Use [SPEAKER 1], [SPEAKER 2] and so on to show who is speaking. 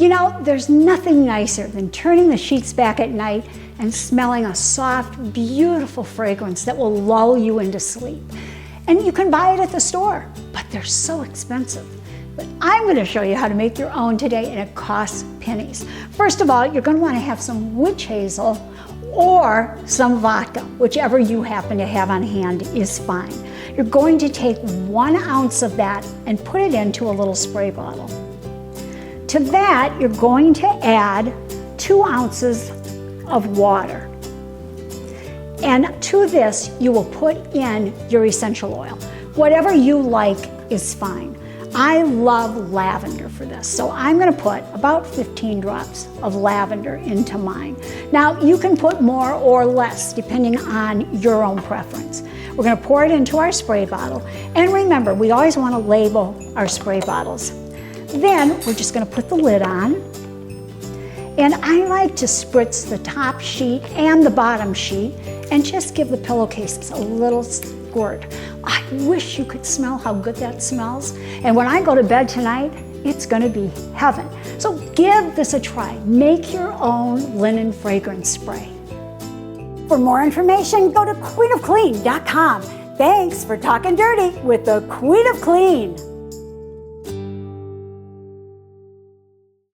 [SPEAKER 1] You know, there's nothing nicer than turning the sheets back at night and smelling a soft, beautiful fragrance that will lull you into sleep. And you can buy it at the store, but they're so expensive. But I'm going to show you how to make your own today, and it costs pennies. First of all, you're going to want to have some witch hazel or some vodka, whichever you happen to have on hand is fine. You're going to take 1 ounce of that and put it into a little spray bottle. To that, you're going to add 2 ounces of water. And to this, you will put in your essential oil. Whatever you like is fine. I love lavender for this, so I'm going to put about 15 drops of lavender into mine. Now, you can put more or less depending on your own preference. We're going to pour it into our spray bottle. And remember, we always want to label our spray bottles. Then we're just going to put the lid on. And I like to spritz the top sheet and the bottom sheet and just give the pillowcases a little squirt. I wish you could smell how good that smells. And when I go to bed tonight, it's going to be heaven. So give this a try. Make your own linen fragrance spray. For more information, go to queenofclean.com. Thanks for talking dirty with the Queen of Clean.